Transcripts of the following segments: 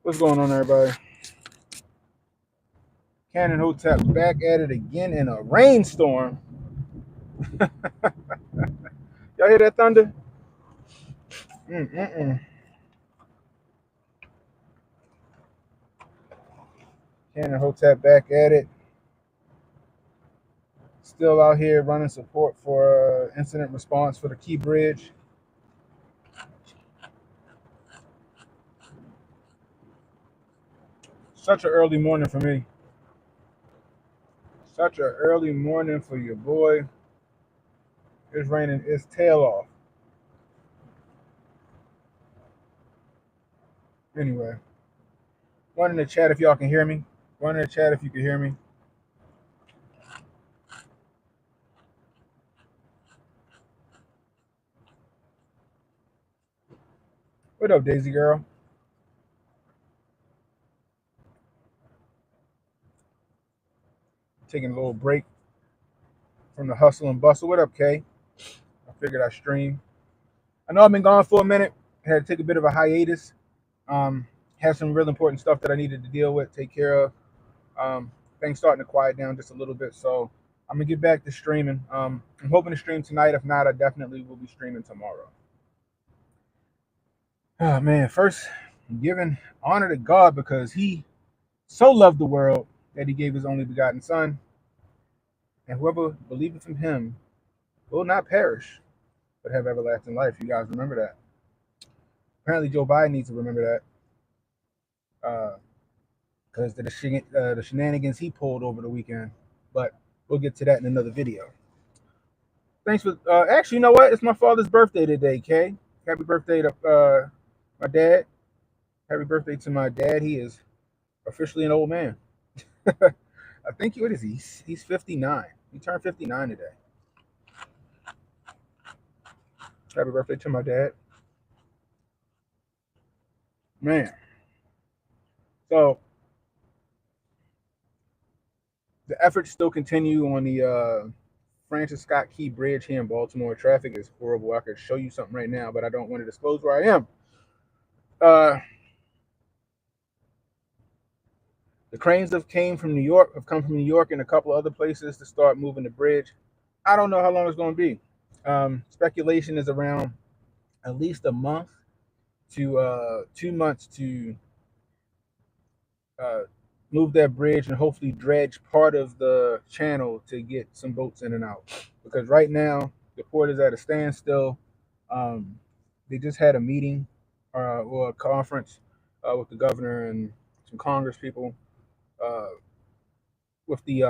What's going on, everybody? Cannon Hotep back at it again in a rainstorm. Y'all hear that thunder? Mm-mm-mm. Cannon Hotep back at it. Still out here running support for incident response for the Key Bridge. Such an early morning for me. Such an early morning for your boy. It's raining its tail off. Anyway, one in the chat if y'all can hear me. One in the chat if you can hear me. What up, Daisy girl? Taking a little break from the hustle and bustle. What up, Kay? I figured I'd stream. I know I've been gone for a minute. Had to take a bit of a hiatus. Had some real important stuff that I needed to deal with, take care of. Things starting to quiet down just a little bit, so I'm gonna get back to streaming. I'm hoping to stream tonight. If not, I definitely will be streaming tomorrow. Oh man, first giving honor to God because He so loved the world that He gave His only begotten Son, and whoever believeth in Him will not perish but have everlasting life. You guys remember that? Apparently, Joe Biden needs to remember that because the shenanigans he pulled over the weekend. But we'll get to that in another video. Thanks for actually, you know what? It's my father's birthday today, Kay. Happy birthday to my dad. Happy birthday to my dad. He is officially an old man. I think what is he? He's 59. He turned 59 today. Happy birthday to my dad. Man. So the efforts still continue on the Francis Scott Key Bridge here in Baltimore. Traffic is horrible. I could show you something right now, but I don't want to disclose where I am. Uh, the cranes have come from New York and a couple of other places to start moving the bridge. I don't know how long it's going to be. Speculation is around at least a month to 2 months to uh, move that bridge and hopefully dredge part of the channel to get some boats in and out. Because right now the port is at a standstill. Um, they just had a meeting or a conference with the governor and some Congress people uh, with the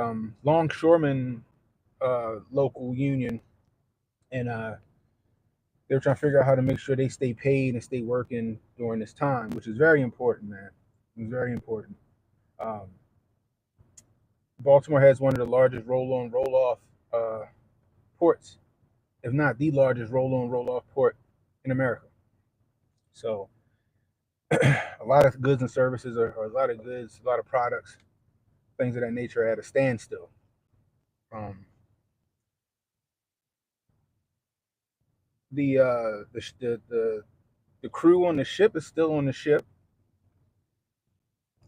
longshoremen local union, and they're trying to figure out how to make sure they stay paid and stay working during this time, which is very important, man. It's very important. Um, Baltimore has one of the largest roll-on, roll-off ports, if not the largest roll-on, roll-off port in America. So a lot of goods and services, or a lot of goods, a lot of products, things of that nature, are at a standstill. Um, the crew on the ship is still on the ship,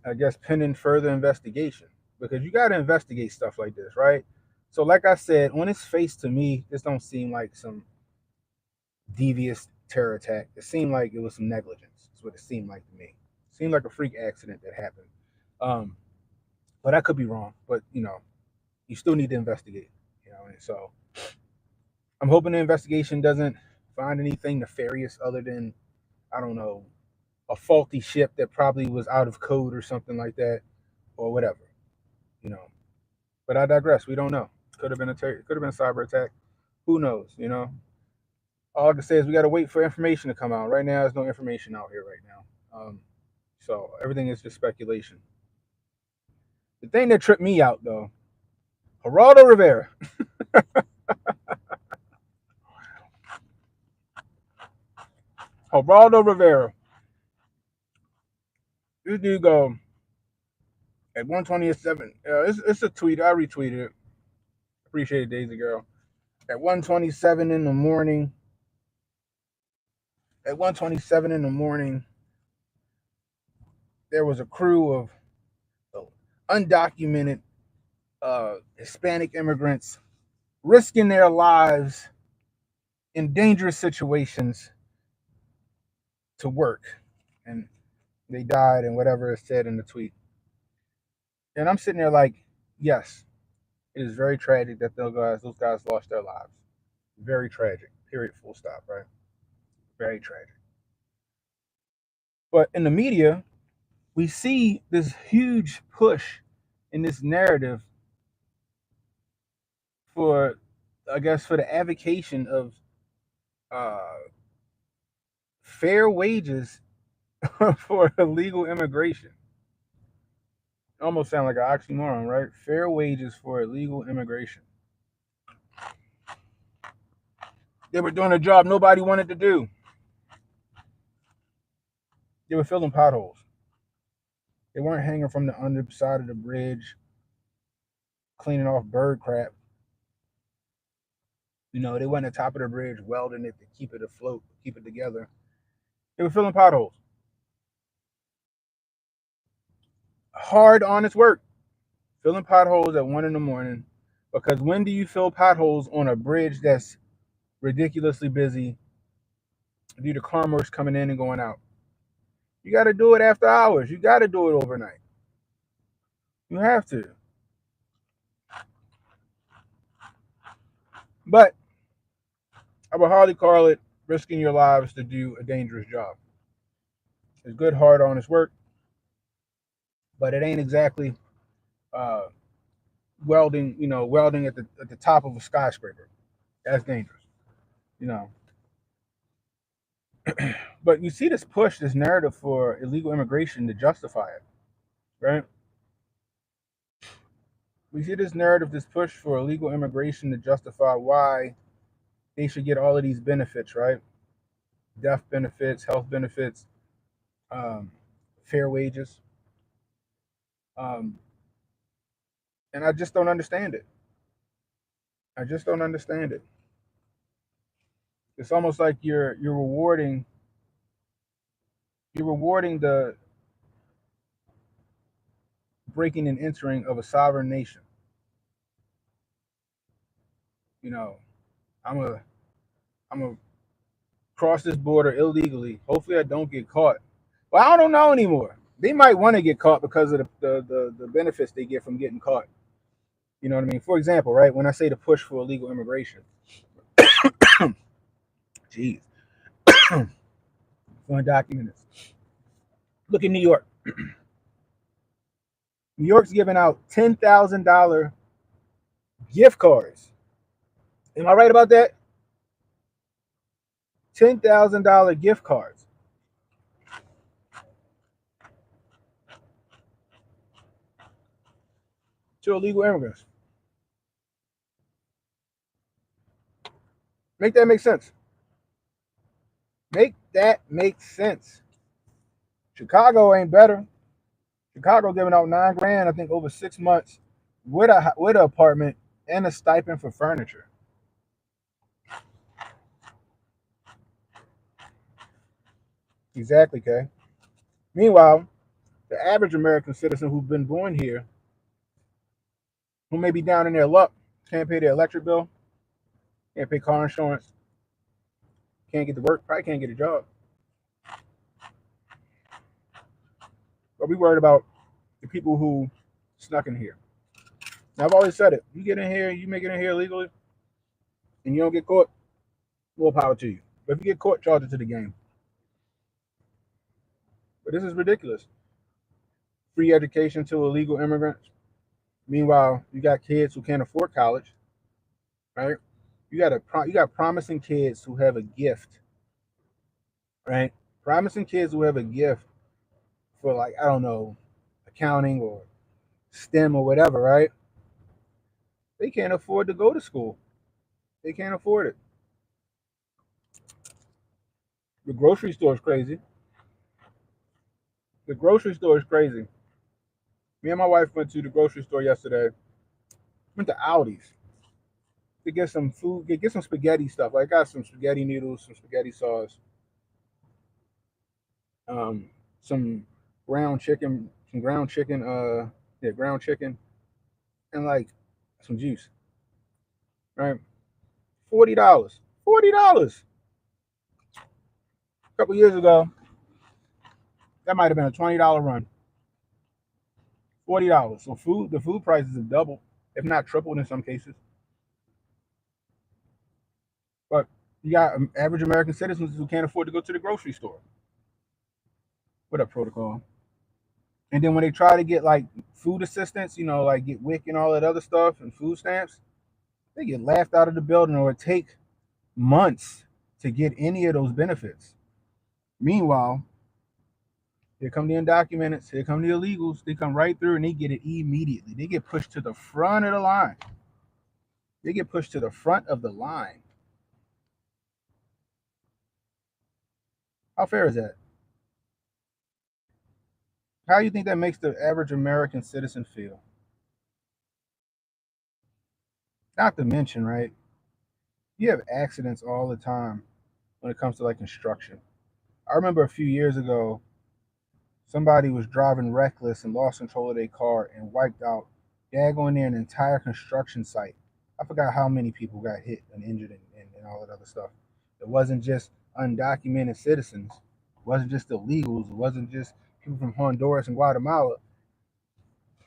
I guess, pending further investigation, because you got to investigate stuff like this, right? So, like I said, on its face, to me, this don't seem like some devious terror attack. It seemed like it was some negligence. That's what it seemed like to me. It seemed like a freak accident that happened. Um, but I could be wrong. But you still need to investigate. And so I'm hoping the investigation doesn't find anything nefarious other than, I don't know, a faulty ship that probably was out of code or something like that, or whatever. You know. But I digress. We don't know. Could have been could have been a cyber attack. Who knows? All I can say is we got to wait for information to come out. Right now, there's no information out here right now. So everything is just speculation. The thing that tripped me out, though, Geraldo Rivera. Geraldo Rivera. This dude go at 127. It's a tweet. I retweeted it. Appreciate it, Daisy Girl. At 127 in the morning. At 127 in the morning, there was a crew of undocumented Hispanic immigrants risking their lives in dangerous situations to work, and they died, and whatever is said in the tweet. And I'm sitting there like, yes, it is very tragic that those guys lost their lives. Very tragic. Period. Full stop. Right. Very tragic. But in the media, we see this huge push in this narrative for, I guess, for the advocacy of uh, fair wages for illegal immigration. Almost sound like an oxymoron, right? Fair wages for illegal immigration. They were doing a job nobody wanted to do. They were filling potholes. They weren't hanging from the underside of the bridge, cleaning off bird crap. They went on the top of the bridge, welding it to keep it afloat, keep it together. They were filling potholes. Hard, honest work. Filling potholes at 1 in the morning. Because when do you fill potholes on a bridge that's ridiculously busy due to commerce coming in and going out? You got to do it after hours. You got to do it overnight. You have to. But I would hardly call it risking your lives to do a dangerous job. It's good, hard, honest work, but it ain't exactly uh, welding. Welding at the top of a skyscraper. That's dangerous. You know. But you see this push, this narrative for illegal immigration to justify it, right? We see this narrative, this push for illegal immigration to justify why they should get all of these benefits, right? Death benefits, health benefits, um, fair wages. Um, and I just don't understand it. I just don't understand it. It's almost like you're rewarding the breaking and entering of a sovereign nation. You know, I'm a I'm a cross this border illegally. Hopefully, I don't get caught. Well, I don't know anymore. They might want to get caught because of the benefits they get from getting caught. You know what I mean? For example, right, when I say the push for illegal immigration, jeez, for undocumented. Look at New York. New York's giving out $10,000 gift cards. Am I right about that? $10,000 gift cards to illegal immigrants. Make that make sense. Make that make sense. Chicago ain't better. Chicago giving out $9,000, I think, over 6 months with an apartment and a stipend for furniture. Exactly, Kay. Meanwhile, the average American citizen who's been born here, who may be down in their luck, can't pay their electric bill, can't pay car insurance, can't get to work, probably can't get a job. But we worried about the people who snuck in here. Now, I've always said it. You get in here, you make it in here illegally, and you don't get caught, more power to you. But if you get caught, charge it to the game. But this is ridiculous. Free education to illegal immigrants. Meanwhile, you got kids who can't afford college, right? You got promising kids who have a gift, right? Promising kids who have a gift for, like, I don't know, accounting or STEM or whatever, right? They can't afford to go to school. They can't afford it. The grocery store is crazy. The grocery store is crazy. Me and my wife went to the grocery store yesterday. Went to Aldi's to get some food, get some spaghetti stuff. Like, I got some spaghetti noodles, some spaghetti sauce, some ground chicken, some ground chicken, yeah, ground chicken, and like some juice, right? $40. $40. A couple years ago, that might have been a $20 run. $40. So the food prices have doubled, if not tripled in some cases. But you got average American citizens who can't afford to go to the grocery store. What up, protocol? And then when they try to get like food assistance, like get WIC and all that other stuff and food stamps, they get laughed out of the building or take months to get any of those benefits. Meanwhile, here come the undocumented, here come the illegals. They come right through and they get it immediately. They get pushed to the front of the line. They get pushed to the front of the line. How fair is that? How do you think that makes the average American citizen feel? Not to mention, right? You have accidents all the time when it comes to like construction. I remember a few years ago, somebody was driving reckless and lost control of their car and wiped out, daggone near an entire construction site. I forgot how many people got hit and injured and all that other stuff. It wasn't just undocumented citizens. It wasn't just illegals. It wasn't just people from Honduras and Guatemala.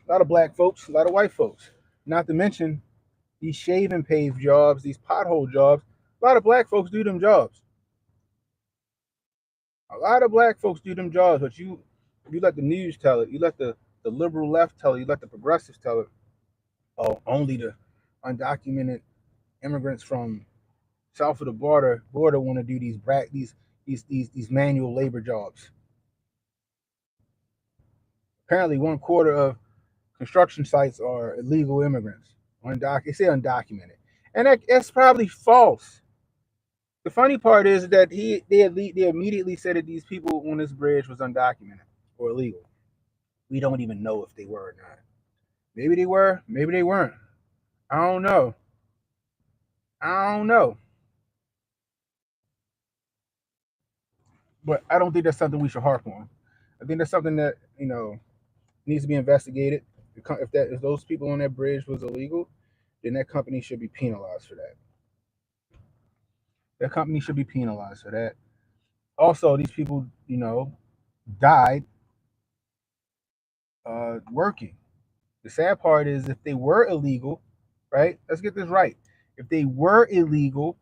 A lot of black folks, a lot of white folks. Not to mention these shave and pave jobs, these pothole jobs. A lot of black folks do them jobs. A lot of black folks do them jobs, but you let the news tell it, you let the liberal left tell it, you let the progressives tell it. Oh, only the undocumented immigrants from south of the border want to do these manual labor jobs. Apparently, 1/4 of construction sites are illegal immigrants. They say undocumented, and that's probably false. The funny part is that they immediately said that these people on this bridge was undocumented or illegal. We don't even know if they were or not. Maybe they were, maybe they weren't. I don't know. I don't know. But I don't think that's something we should harp on. I think that's something that needs to be investigated. If those people on that bridge was illegal, then that company should be penalized for that. That company should be penalized for that. Also, these people, died working. The sad part is if they were illegal, right? Let's get this right. If they were illegal,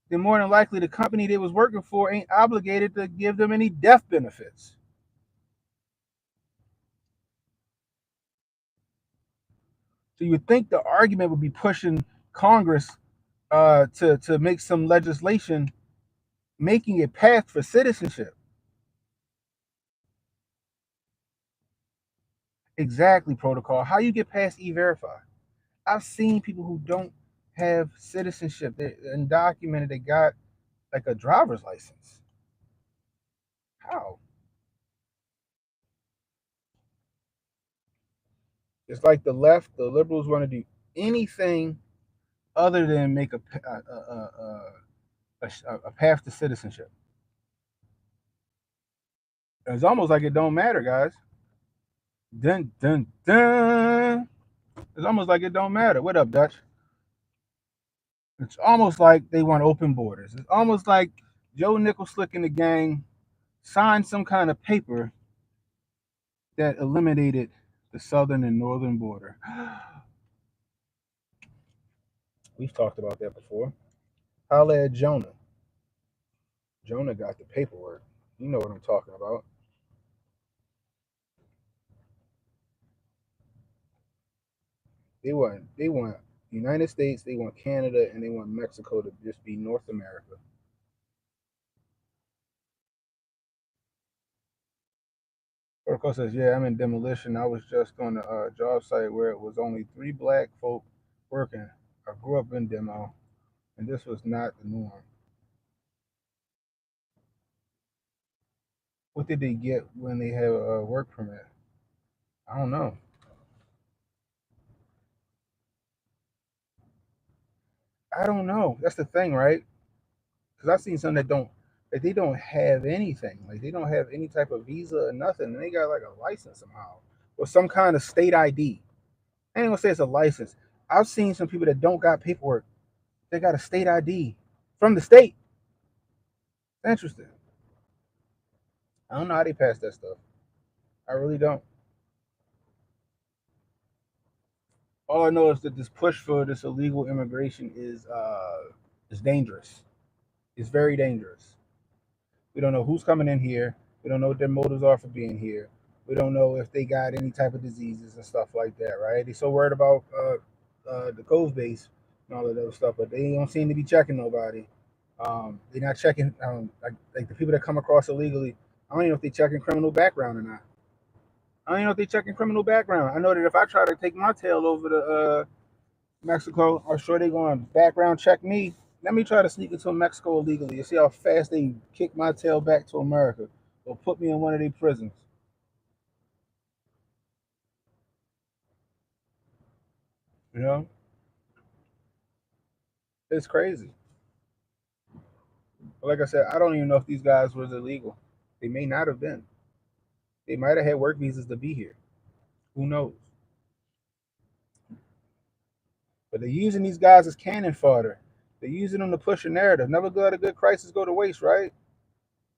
then more than likely the company they was working for ain't obligated to give them any death benefits. So you would think the argument would be pushing Congress to make some legislation making a path for citizenship. Exactly, protocol. How you get past e-verify? I've seen people who don't have citizenship. They're undocumented. They got like a driver's license. How? It's like the left, the liberals want to do anything other than make a path to citizenship. It's almost like it don't matter, guys. Dun dun dun. It's almost like it don't matter. What up, Dutch? It's almost like they want open borders. It's almost like Joe Nickel Slick and the gang signed some kind of paper that eliminated the southern and northern border. We've talked about that before. Holla at Jonah. Jonah got the paperwork. You know what I'm talking about. They want United States, they want Canada, and they want Mexico to just be North America. Oracle says, "Yeah, I'm in demolition. I was just on a job site where it was only 3 black folk working. I grew up in demo, and this was not the norm." What did they get when they have a work permit? I don't know. I don't know. That's the thing, right? Because I've seen some that don't Like they don't have anything. Like they don't have any type of visa or nothing. And they got like a license somehow or some kind of state ID. I ain't gonna say it's a license. I've seen some people that don't got paperwork. They got a state ID from the state. Interesting. I don't know how they pass that stuff. I really don't. All I know is that this push for this illegal immigration is dangerous. It's very dangerous. We don't know who's coming in here. We don't know what their motives are for being here. We don't know if they got any type of diseases and stuff like that, right? They're so worried about the Cove base and all of that stuff, but they don't seem to be checking nobody. They're not checking like the people that come across illegally. I don't even know if they're checking criminal background or not. I don't even know if they're checking criminal background. I know that if I try to take my tail over to Mexico, I'm sure they're going to background check me. Let me try to sneak into Mexico illegally and see how fast they kick my tail back to America or put me in one of their prisons. You know, it's crazy. But like I said, I don't even know if these guys was illegal. They may not have been. They might have had work visas to be here. Who knows? But they're using these guys as cannon fodder. They're using them to push a narrative. Never let a good crisis go to waste, right?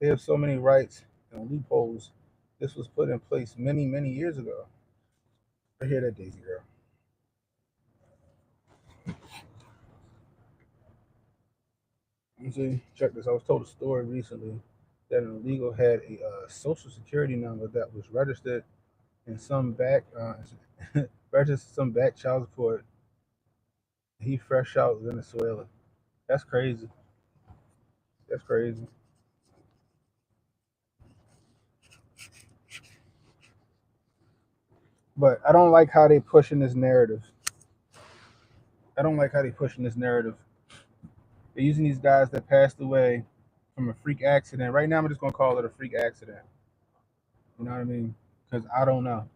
They have so many rights and loopholes. This was put in place many, many years ago. I hear that, Daisy girl. You see, check this. I was told a story recently that an illegal had a social security number that was registered in some back, registered some back child support. He fresh out Venezuela. That's crazy. That's crazy. But I don't like how they pushing this narrative. I don't like how they pushing this narrative. They're using these guys that passed away from a freak accident. Right now, I'm just gonna call it a freak accident. You know what I mean? Because I don't know.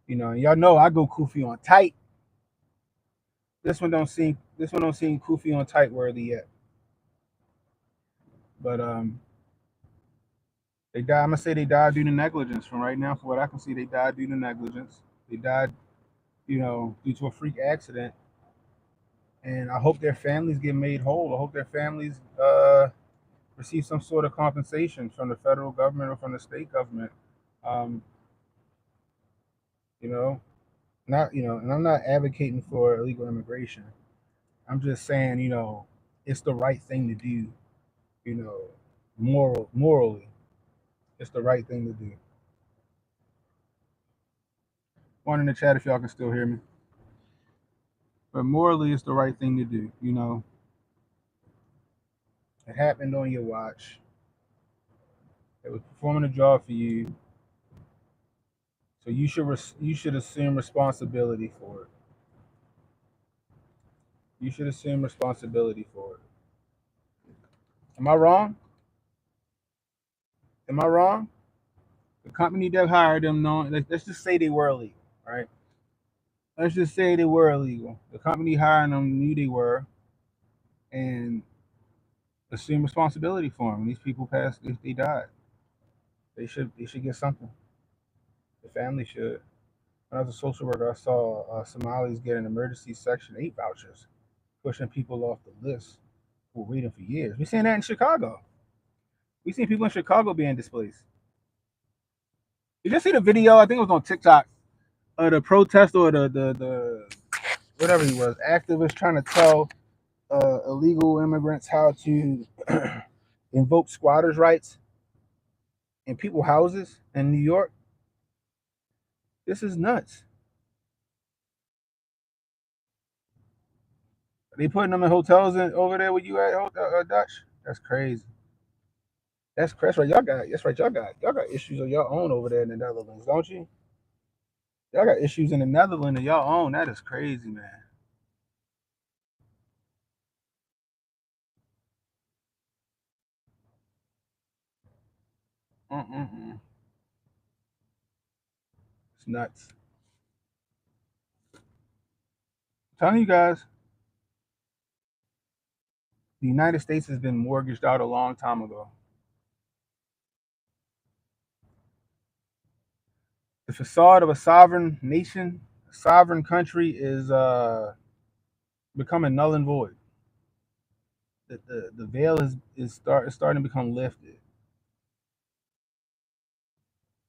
You know, y'all know I go Kufi on tight. This one don't seem Kufi on tight worthy yet. But they died. I'm gonna say they died due to negligence. From right now, from what I can see, they died due to negligence. They died, due to a freak accident. And I hope their families get made whole. I hope their families receive some sort of compensation from the federal government or from the state government. Um, you know, not and I'm not advocating for illegal immigration. I'm just saying, it's the right thing to do. You know, morally, it's the right thing to do. One in the chat if y'all can still hear me. But morally, it's the right thing to do. It happened on your watch. It was performing a job for you, so you should assume responsibility for it. You should assume responsibility for it. Am I wrong? Am I wrong? The company that hired them, no, let's just say they were illegal, right? Let's just say they were illegal. The company hiring them knew they were, and assume responsibility for them. These people passed, they died. They should get something. The family should. When I was a social worker, I saw Somalis getting emergency Section 8 vouchers, pushing people off the list who were waiting for years. We seen that in Chicago. We seen people in Chicago being displaced. You just see the video? I think it was on TikTok. The protest or the whatever he was, activist trying to tell illegal immigrants how to invoke squatters' rights in people houses in New York. This is nuts. They putting them in hotels over there where you at, Dutch? That's crazy. That's crazy. Right. Y'all got. That's right. Y'all got issues of your own over there in the Netherlands, don't you? Y'all got issues in the Netherlands of y'all own. That is crazy, man. Mm-mm-mm. It's nuts. I'm telling you guys, the United States has been mortgaged out a long time ago. The facade of a sovereign nation, a sovereign country, is becoming null and void. The veil is starting to become lifted.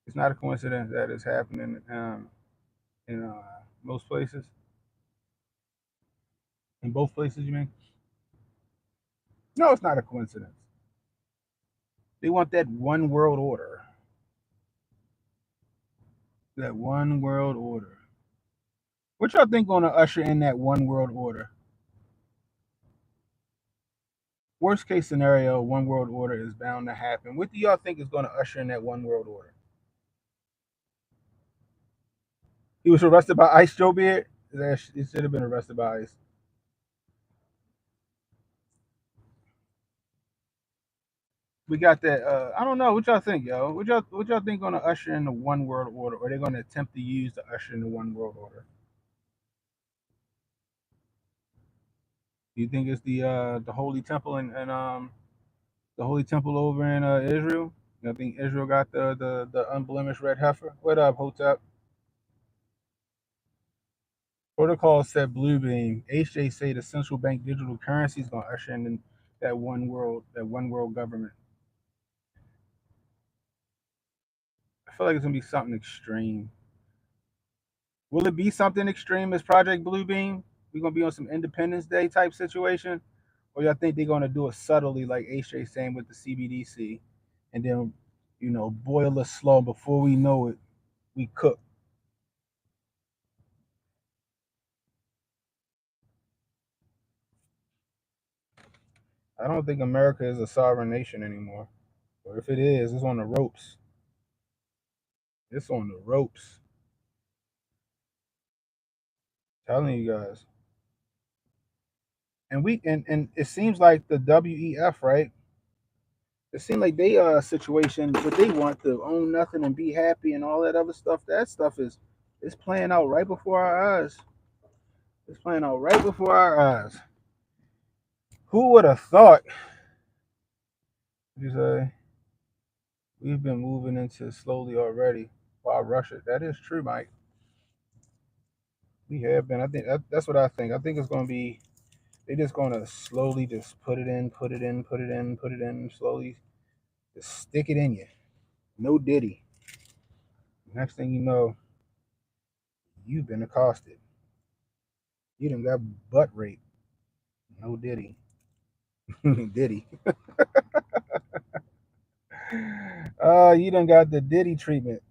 It's not a coincidence that it's happening in most places. In both places, you mean? No, it's not a coincidence. They want that one world order. That one world order. What y'all think gonna usher in that one world order? Worst case scenario, one world order is bound to happen. What do y'all think is gonna usher in that one world order? He was arrested by ICE, Joe Beard. He should have been arrested by ICE. We got that. I don't know. What y'all think, yo? What y'all think gonna usher in the one world order, or they're gonna attempt to use to usher in the one world order? Do you think it's the Holy Temple and the Holy Temple over in Israel? I think Israel got the unblemished red heifer. What up, Hotep? Protocol said Bluebeam. HJ say the central bank digital currency is gonna usher in that one world government. I feel like it's gonna be something extreme. Will it be something extreme as Project Bluebeam? We're gonna be on some Independence Day type situation, or y'all think they're gonna do it subtly like HJ saying with the CBDC, and then boil us slow before we know it, we cook. I don't think America is a sovereign nation anymore. Or if it is, it's on the ropes. It's on the ropes. Telling you guys. And it seems like the WEF, right? It seems like they situation, but they want to own nothing and be happy and all that other stuff. That stuff is playing out right before our eyes. It's playing out right before our eyes. Who would have thought? You say we've been moving into slowly already. Why rush it? That is true, Mike. We have been. I think that's what I think. I think it's going to be. They're just going to slowly just put it in, put it in, put it in, put it in, slowly just stick it in you. No diddy. Next thing you know, you've been accosted. You done got butt raped. No diddy. Diddy. You done got the Diddy treatment.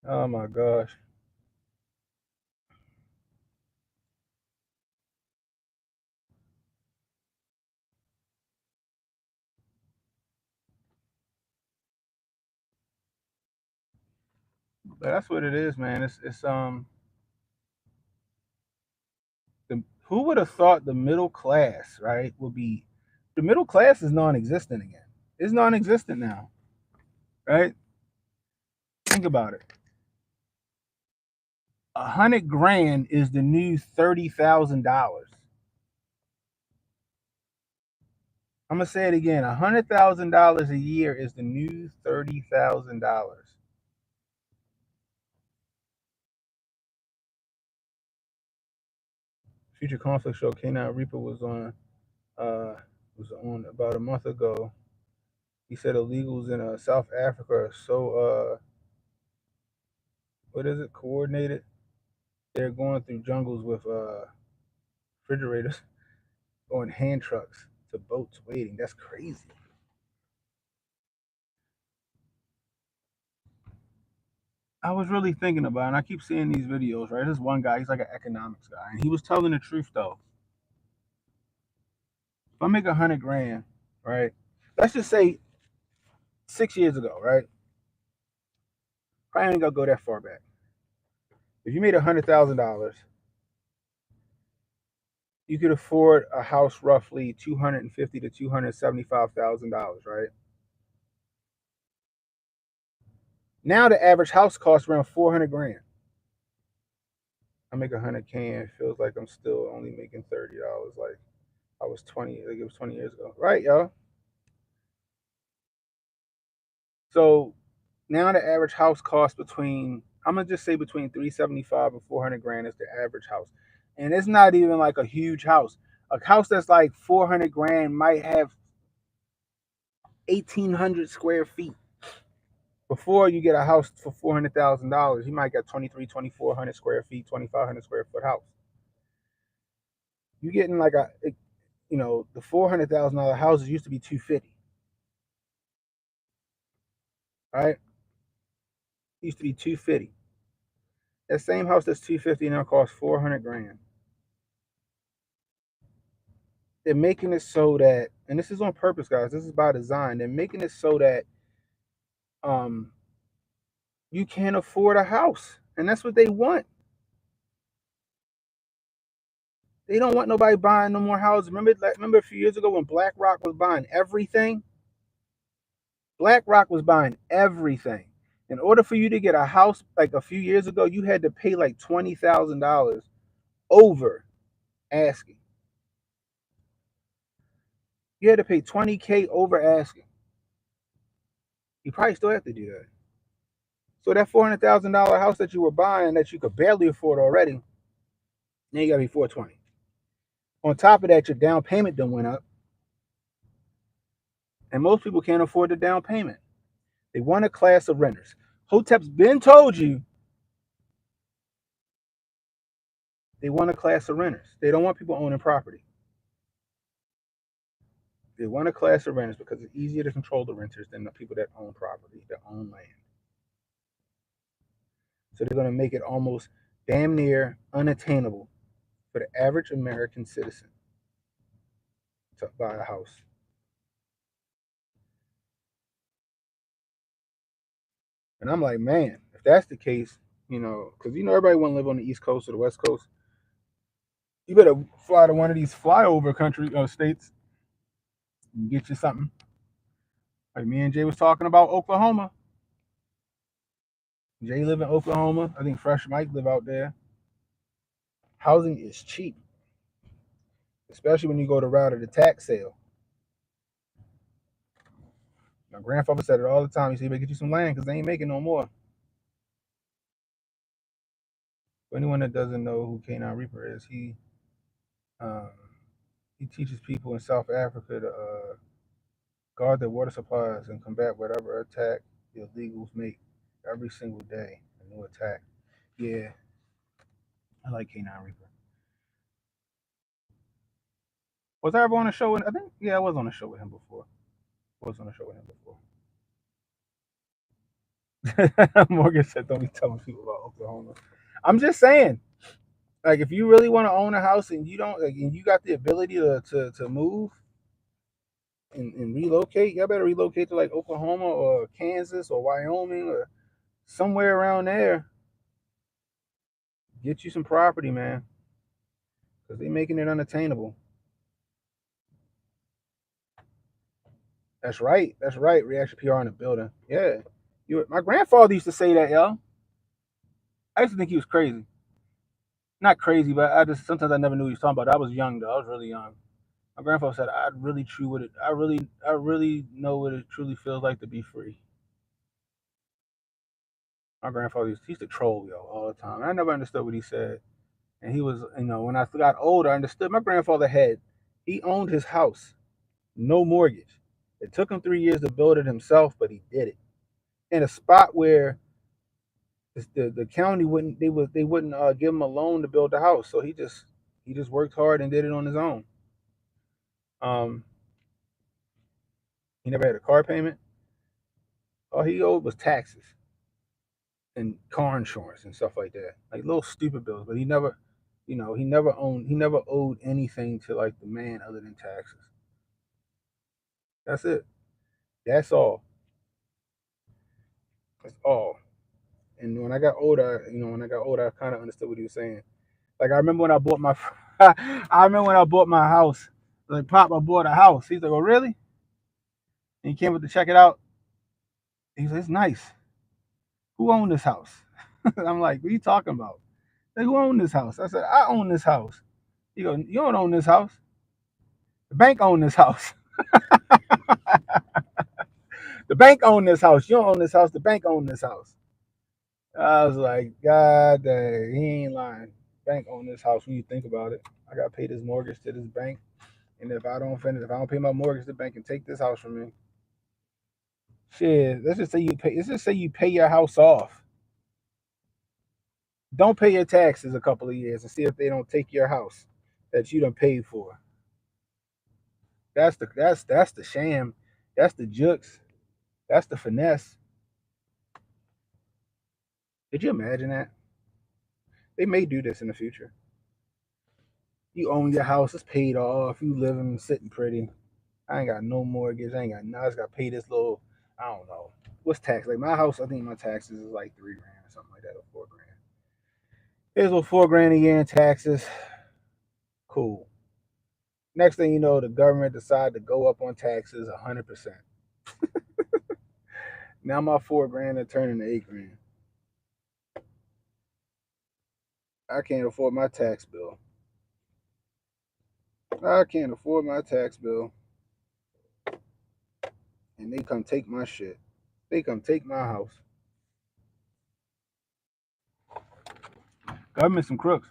Oh my gosh. But that's what it is, man. It's who would have thought the middle class, right, would be the middle class is non-existent again. It's non-existent now, right? Think about it. 100 grand is the new $30,000. I'm gonna say it again. $100,000 a year is the new $30,000. Future Conflict Show. K9 Reaper uh was on about a month ago. He said illegals in South Africa are so what is it, coordinated? They're going through jungles with refrigerators on hand trucks to boats waiting. That's crazy. I was really thinking about it, and I keep seeing these videos, right? There's one guy, he's like an economics guy, and he was telling the truth though. If I make 100 grand, right? Let's just say 6 years ago, right? Probably ain't gonna go that far back. If you made $100,000, you could afford a house roughly $250 to $275,000, right? Now the average house costs around 400 grand. I make 100K and it feels like I'm still only making $30, like I was 20, like it was 20 years ago, right, y'all? So Now the average house costs between, I'm gonna just say between 375 and 400 grand is the average house, and it's not even like a huge house. A house that's like 400 grand might have 1,800 square feet. Before you get a house for $400,000, you might get 2,400 square feet, 2,500 square foot house. You getting like the $400,000 houses used to be 250, right? It used to be 250. That same house that's 250 now costs 400 grand. They're making it so that, and this is on purpose, guys. This is by design. They're making it so that um you can't afford a house, and that's what they want. They don't want nobody buying no more houses. Remember a few years ago when BlackRock was buying everything? BlackRock was buying everything. In order for you to get a house like a few years ago, you had to pay like $20,000 over asking. You had to pay 20K over asking. You probably still have to do that. So that $400,000 house that you were buying that you could barely afford already, now you gotta be 420. On top of that, your down payment done went up, and most people can't afford the down payment. They want a class of renters. Hotep's been told you they want a class of renters. They don't want people owning property. They want a class of renters because it's easier to control the renters than the people that own property, that own land. So they're going to make it almost damn near unattainable for the average American citizen to buy a house. And I'm like, man, if that's the case, because everybody want to live on the East Coast or the West Coast. You better fly to one of these flyover states and get you something. Like me and Jay was talking about Oklahoma. Jay live in Oklahoma. I think Fresh Mike live out there. Housing is cheap, especially when you go the route of the tax sale. My grandfather said it all the time. He said, "You better get you some land because they ain't making no more." For anyone that doesn't know who Canine Reaper is, um, he teaches people in South Africa to guard their water supplies and combat whatever attack the illegals make every single day. A new attack. Yeah, I like Canine Reaper. Was I ever on a show with? I think I was on a show with him before. Morgan said, "Don't be telling people about Oklahoma." I'm just saying, like, if you really want to own a house and you don't, like, and you got the ability to move and relocate, you better relocate to like Oklahoma or Kansas or Wyoming or somewhere around there. Get you some property, man, because they're making it unattainable. That's right. That's right. Reaction PR in the building. Yeah. My grandfather used to say that, yo. I used to think he was crazy. Not crazy, but sometimes I never knew what he was talking about. I was young though. I was really young. My grandfather said, "I really know what it truly feels like to be free." My grandfather used to troll yo all the time. I never understood what he said, and he was, when I got older, I understood. My grandfather he owned his house, no mortgage. It took him 3 years to build it himself, but he did it in a spot where the county wouldn't give him a loan to build the house. So he just worked hard and did it on his own. Um, he never had a car payment. All he owed was taxes and car insurance and stuff like that, like little stupid bills. But he never owed anything to like the man other than taxes. That's it. That's all. That's all. And when I got older, I kind of understood what he was saying. Like I remember when I bought my, I remember when I bought my house. Like, Pop, I bought a house. He's like, "Oh, really?" And he came up to check it out. He's like, "It's nice. Who owned this house?" I'm like, "What are you talking about?" Like, "Who owned this house?" I said, "I own this house." He goes, "You don't own this house. The bank owned this house." The bank own this house. You don't own this house. The bank own this house. I was like, God dang, he ain't lying. Bank own this house when you think about it. I gotta pay this mortgage to this bank. And if I don't pay my mortgage, the bank can take this house from me. Shit, let's just say you pay your house off. Don't pay your taxes a couple of years and see if they don't take your house that you done paid for. That's the sham. That's the jukes. That's the finesse. Did you imagine that? They may do this in the future. You own your house, it's paid off, you living sitting pretty. I ain't got no mortgage, I ain't got nothing. I just gotta pay this little, I don't know. What's tax? Like my house, I think my taxes is like 3 grand or something like that, or 4 grand. Here's a little 4 grand a year in taxes. Cool. Next thing you know, the government decided to go up on taxes 100%. Now my 4 grand are turning to 8 grand. I can't afford my tax bill. I can't afford my tax bill. And they come take my shit. They come take my house. Government some crooks.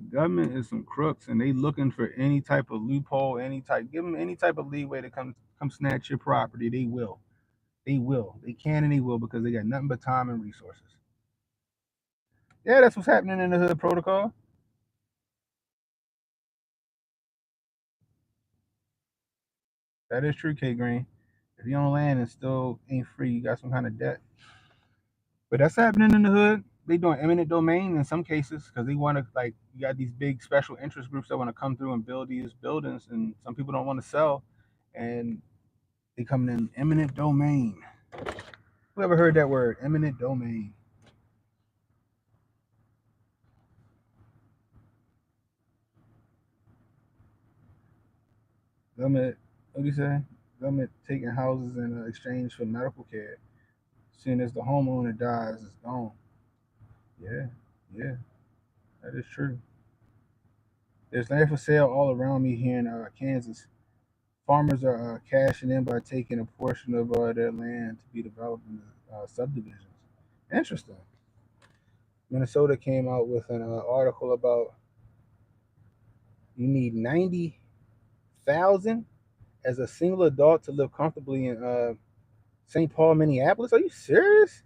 Government is some crooks, and they looking for any type of loophole, give them any type of leeway to come snatch your property. They will. They will. They can and they will because they got nothing but time and resources. Yeah, that's what's happening in the hood protocol. That is true, K Green. If you own land and still ain't free, you got some kind of debt. But that's happening in the hood. They doing eminent domain in some cases because they want to like you got these big special interest groups that want to come through and build these buildings, and some people don't want to sell, and they come in eminent domain. Who ever heard that word? Eminent domain. Government, what do you say? Government taking houses in exchange for medical care. As soon as the homeowner dies, it's gone. Yeah, yeah, that is true. There's land for sale all around me here in Kansas. Farmers are cashing in by taking a portion of their land to be developed in subdivisions. Interesting. Minnesota came out with an article about you need 90,000 as a single adult to live comfortably in St. Paul, Minneapolis. Are you serious?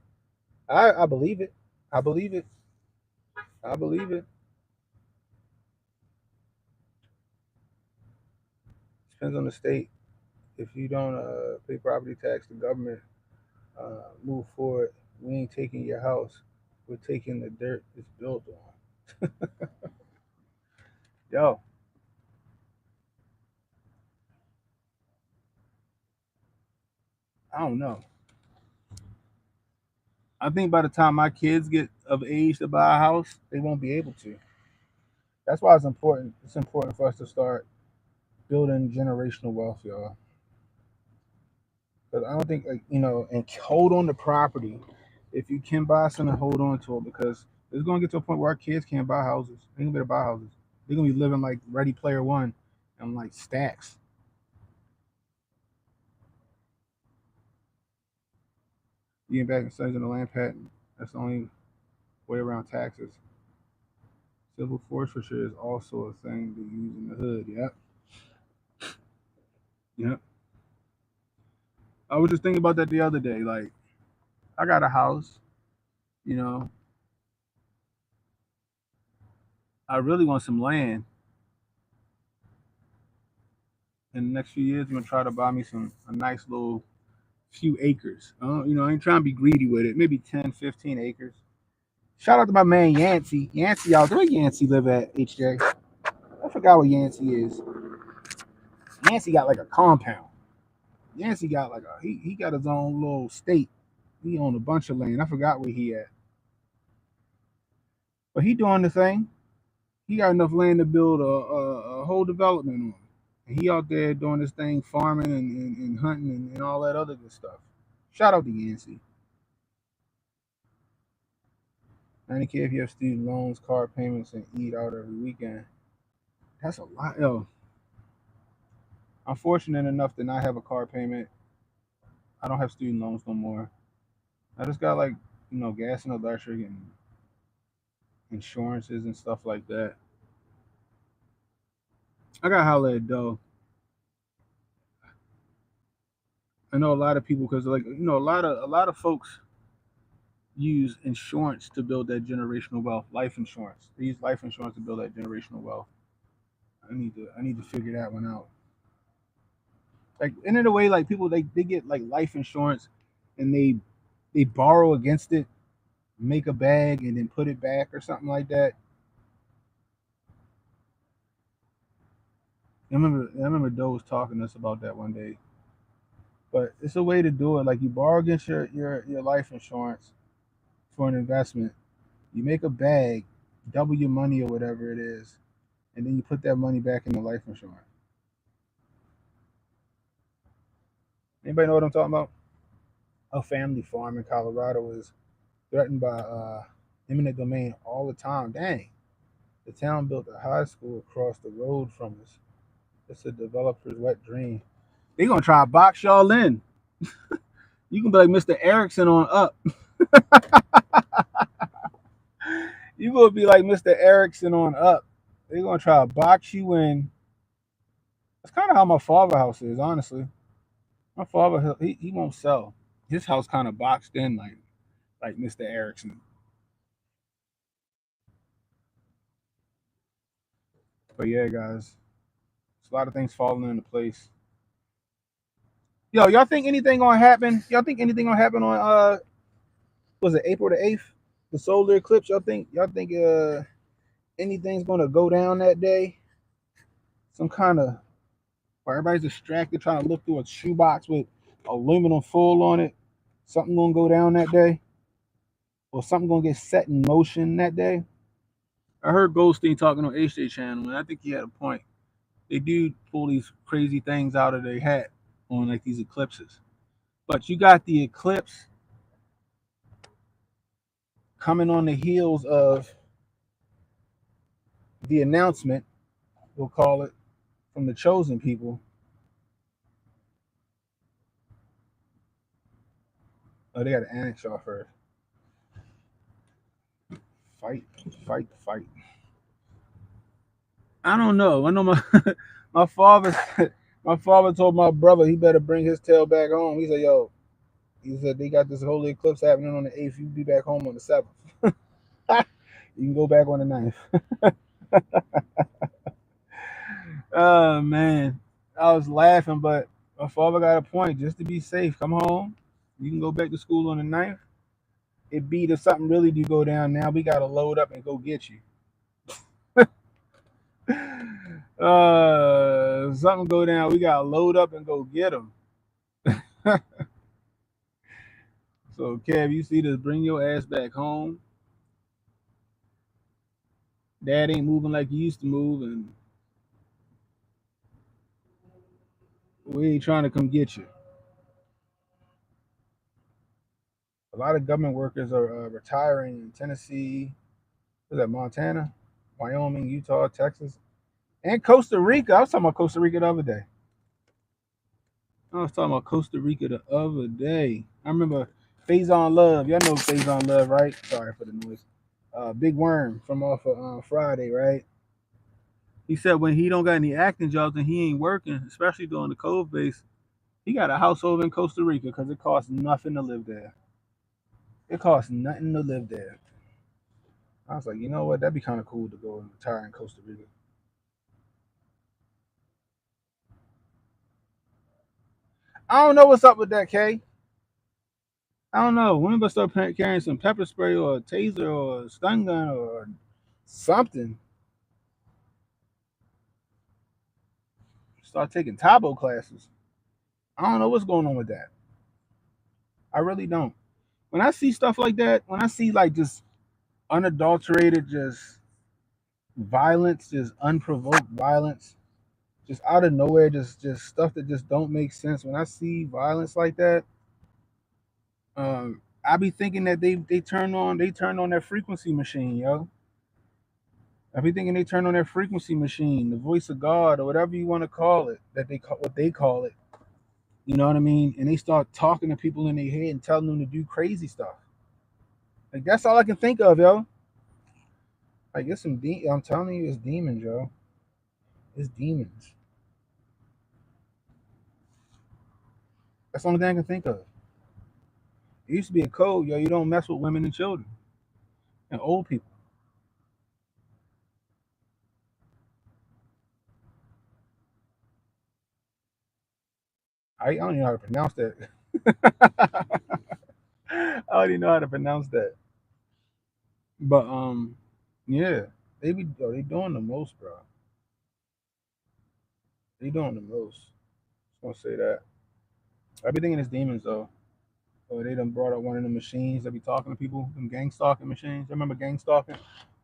I believe it. I believe it. I believe it. Depends on the state. If you don't pay property tax, the government move forward. We ain't taking your house. We're taking the dirt it's built on. Yo, I don't know. I think by the time my kids get of age to buy a house, they won't be able to. That's why it's important. It's important for us to start building generational wealth, y'all. But I don't think, like, and hold on to property. If you can buy something, hold on to it because it's going to get to a point where our kids can't buy houses. They ain't gonna be able to buy houses. They're going to be living like Ready Player One and like stacks. Getting back and studying the land patent. That's the only way around taxes. Civil forfeiture is also a thing they use in the hood. Yep. Yep. I was just thinking about that the other day. Like, I got a house, you know, I really want some land. In the next few years, I'm gonna try to buy me a nice little few acres. I ain't trying to be greedy with it. Maybe 10, 15 acres. Shout out to my man Yancey. Yancey out there. Where Yancey live at, HJ? I forgot what Yancey is. Yancey got like a compound. Yancey got like he got his own little state. He owned a bunch of land. I forgot where he at. But he doing the thing. He got enough land to build a whole development on. And he out there doing this thing, farming and hunting and all that other good stuff. Shout out to Yancey. 90K if you have student loans, car payments, and eat out every weekend. That's a lot. Yo, I'm fortunate enough to not have a car payment. I don't have student loans no more. I just got like, gas and electric and insurances and stuff like that. I got holla at though. I know a lot of people because like a lot of folks use insurance to build that generational wealth. Life insurance. They use life insurance to build that generational wealth. I need to figure that one out. Like in a way, like people they get like life insurance and they borrow against it, make a bag and then put it back or something like that. I remember Doe was talking to us about that one day. But it's a way to do it. Like you borrow against your life insurance for an investment. You make a bag, double your money or whatever it is, and then you put that money back in the life insurance. Anybody know what I'm talking about? A family farm in Colorado is threatened by eminent domain all the time. Dang. The town built a high school across the road from us. It's a developer's wet dream. They gonna try to box y'all in. You can be like Mr. Erickson on up. You gonna be like Mr. Erickson on up. They gonna try to box you in. That's kind of how my father house is, honestly. My father he won't sell. His house kind of boxed in like Mr. Erickson. But yeah, guys, it's a lot of things falling into place. Yo, y'all think anything gonna happen? Y'all think anything gonna happen on was it April the 8th? The solar eclipse. Y'all think anything's gonna go down that day? Some kind of where everybody's distracted trying to look through a shoebox with aluminum foil on it. Something gonna go down that day, or something gonna get set in motion that day. I heard Goldstein talking on HJ channel, and I think he had a point. They do pull these crazy things out of their hat on like these eclipses. But you got the eclipse coming on the heels of the announcement, we'll call it, from the chosen people. Oh, they got to annex y'all first. Fight, fight, fight. I don't know. I know my my father my father told my brother he better bring his tail back home. He said, "Yo," he said they got this holy eclipse happening on the 8th. You be back home on the 7th. You can go back on the 9th. Oh man, I was laughing, but my father got a point. Just to be safe, come home. You can go back to school on the 9th. It beat if something really do go down. Now we gotta load up and go get you. Something go down, we gotta load up and go get them. So Kev, you see this? Bring your ass back home. Dad ain't moving like he used to move, and we ain't trying to come get you. A lot of government workers are retiring in Tennessee. Is that Montana, Wyoming, Utah, Texas, and Costa Rica? I was talking about Costa Rica the other day. I was talking about Costa Rica the other day. I remember Faison Love. Y'all know Faison Love, right? Sorry for the noise. Big Worm from off of Friday, right? He said when he don't got any acting jobs and he ain't working, especially during the COVID base, he got a house over in Costa Rica because it costs nothing to live there. It costs nothing to live there. I was like, you know what? That'd be kind of cool to go and retire in Costa Rica. I don't know what's up with that, K. I don't know. When we gonna start carrying some pepper spray or a taser or a stun gun or something? Start taking Tabo classes. I don't know what's going on with that. I really don't. When I see stuff like that, when I see like just unadulterated, just violence, just unprovoked violence, just out of nowhere, just stuff that just don't make sense. When I see violence like that, I be thinking that they turned on their frequency machine, yo. I be thinking they turn on their frequency machine, the voice of God, or whatever you want to call it, that they call what they call it. You know what I mean? And they start talking to people in their head and telling them to do crazy stuff. Like that's all I can think of, yo. Like it's some I'm telling you, it's demons, yo. It's demons. That's the only thing I can think of. It used to be a code, yo. You don't mess with women and children and old people. I don't even know how to pronounce that. I don't even know how to pronounce that. But yeah, they doing the most, bro. They doing the most. Just gonna say that. I be thinking it's demons though. Or they done brought up one of the machines that be talking to people, them gang stalking machines. Remember gang stalking?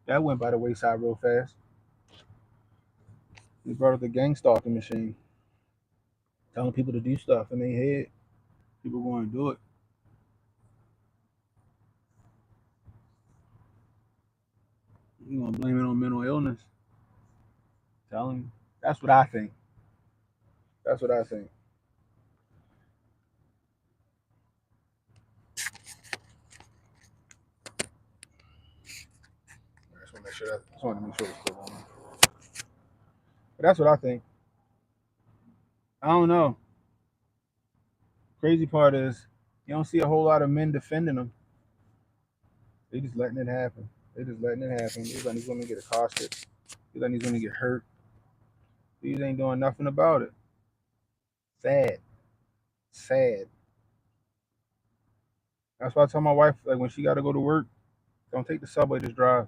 That went by the wayside real fast. They brought up the gang stalking machine, telling people to do stuff in their head. People going to do it. You gonna blame it on mental illness? Telling you. That's what I think. That's what I think. I just want to make sure that. Just want to make sure it's still on. But that's what I think. I don't know. Crazy part is you don't see a whole lot of men defending them. They just letting it happen. They just letting it happen. They letting these women get accosted. They letting these women get hurt. These ain't doing nothing about it. Sad. Sad. That's why I tell my wife, like when she got to go to work, don't take the subway. Just drive.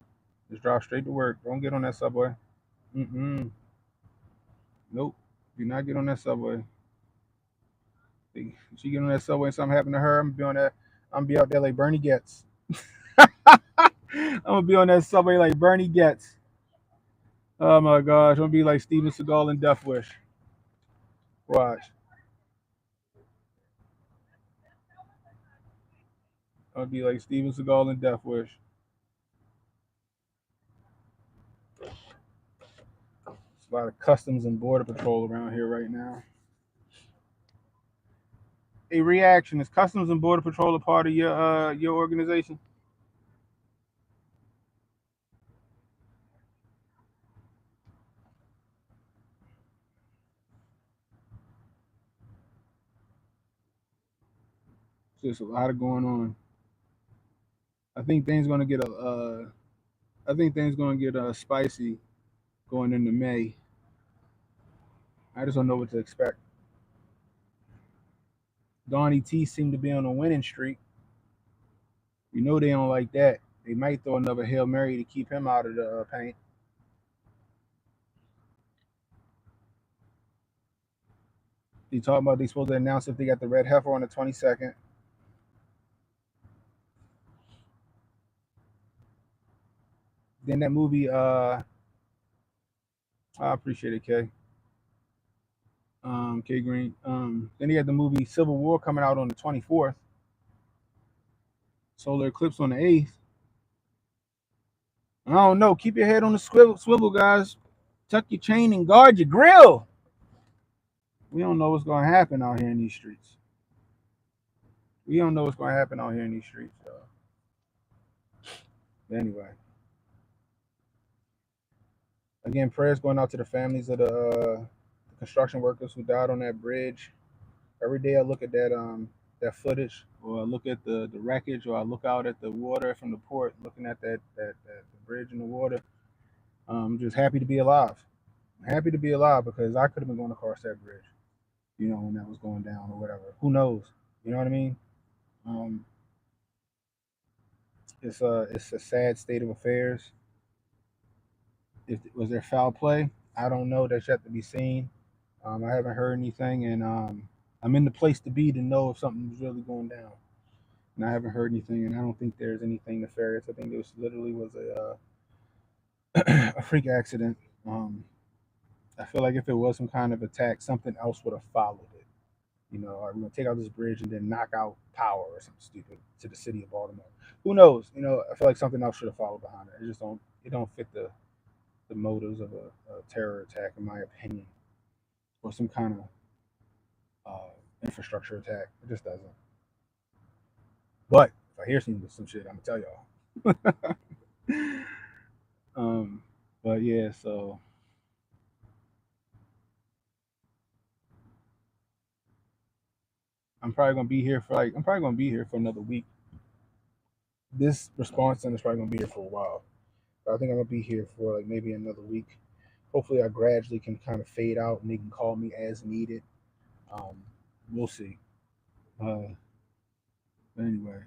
Just drive straight to work. Don't get on that subway. Mm-mm. Nope. Do not get on that subway. If she get on that subway and something happened to her, I'm gonna be on that. I'm gonna be out there like Bernie Getz. I'm gonna be on that subway like Bernie Getz. Oh my gosh, I'm gonna be like Steven Seagal in Death Wish. Watch. I'm gonna be like Steven Seagal in Death Wish. There's a lot of customs and border patrol around here right now. A reaction is customs and border patrol a part of your organization? There's a lot of going on. I think things gonna get I think things gonna get spicy going into May. I just don't know what to expect. Donnie T seemed to be on a winning streak. You know they don't like that. They might throw another Hail Mary to keep him out of the paint. They talking about they supposed to announce if they got the red heifer on the 22nd. Then that movie, I appreciate it, K. K Green. Then he had the movie Civil War coming out on the 24th. Solar eclipse on the 8th. I don't know. Keep your head on the swivel, guys. Tuck your chain and guard your grill. We don't know what's going to happen out here in these streets. We don't know what's going to happen out here in these streets. Anyway, again, prayers going out to the families of the construction workers who died on that bridge. Every day I look at that footage, or I look at the wreckage, or I look out at the water from the port, looking at that the bridge in the water. I'm just happy to be alive. I'm happy to be alive because I could have been going across that bridge, when that was going down or whatever. Who knows? You know what I mean? Um, it's a sad state of affairs. If was there foul play? I don't know. That's yet to be seen. I haven't heard anything, and I'm in the place to be to know if something's really going down. And I haven't heard anything, and I don't think there's anything nefarious. I think it was literally was a freak accident. Um, I feel like if it was some kind of attack, something else would have followed it. Are we gonna take out this bridge and then knock out power or something stupid to the city of Baltimore? Who knows? I feel like something else should have followed behind it. It just don't. It don't fit the. the motives of a terror attack, in my opinion, or some kind of infrastructure attack. It just doesn't. But if I hear some shit, I'm gonna tell y'all. But yeah, so I'm probably gonna be here for another week. This response center is probably gonna be here for a while. But I think I'm gonna be here for like maybe another week. Hopefully, I gradually can kind of fade out and they can call me as needed. Um, we'll see. Uh, but anyway,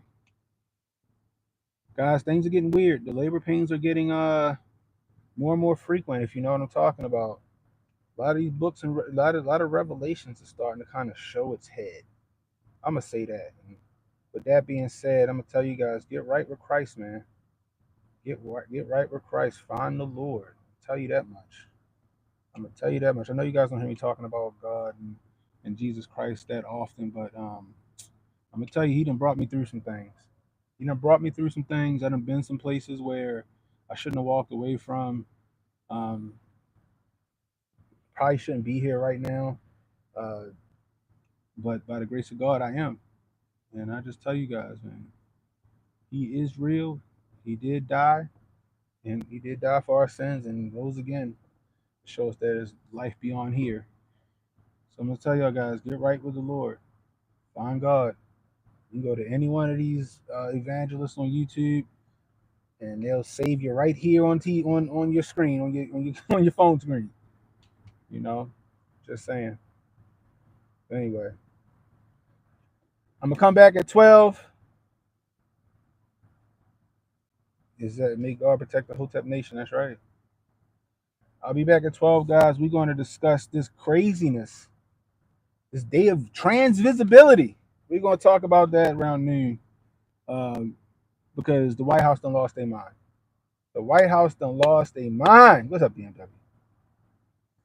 guys, things are getting weird. The labor pains are getting more and more frequent. If you know what I'm talking about, a lot of these books and a lot of revelations are starting to kind of show its head. I'm gonna say that. And with that being said, I'm gonna tell you guys, get right with Christ, man. Get right with Christ. Find the Lord. I'll tell you that much. I'm gonna tell you that much. I know you guys don't hear me talking about God and Jesus Christ that often, but I'm gonna tell you, He done brought me through some things. He done brought me through some things. I done been some places where I shouldn't have walked away from. Um, Probably shouldn't be here right now, uh, but by the grace of God, I am. And I just tell you guys, man, He is real. He did die, and He did die for our sins and rose again. It shows that there's life beyond here. So I'm gonna tell y'all guys, get right with the Lord. Find God. You go to any one of these evangelists on YouTube, and they'll save you right here on your screen, on your phone screen. You know, just saying. Anyway, I'm gonna come back at 12. Is that make God protect the Hotep Nation? That's right. I'll be back at 12, guys. We're going to discuss this craziness, this day of transvisibility. We're going to talk about that around noon, um, because the White House done lost their mind. The White House done lost their mind. What's up, BMW?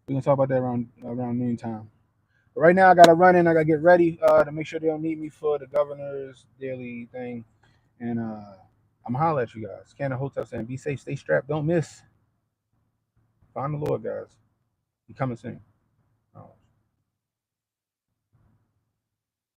We're gonna talk about that around noontime. But right now, I gotta run in. I gotta get ready to make sure they don't need me for the governor's daily thing. And I'm gonna holler at you guys. Cannon Hotel saying, "Be safe, stay strapped, don't miss. Find the Lord, guys. He coming soon."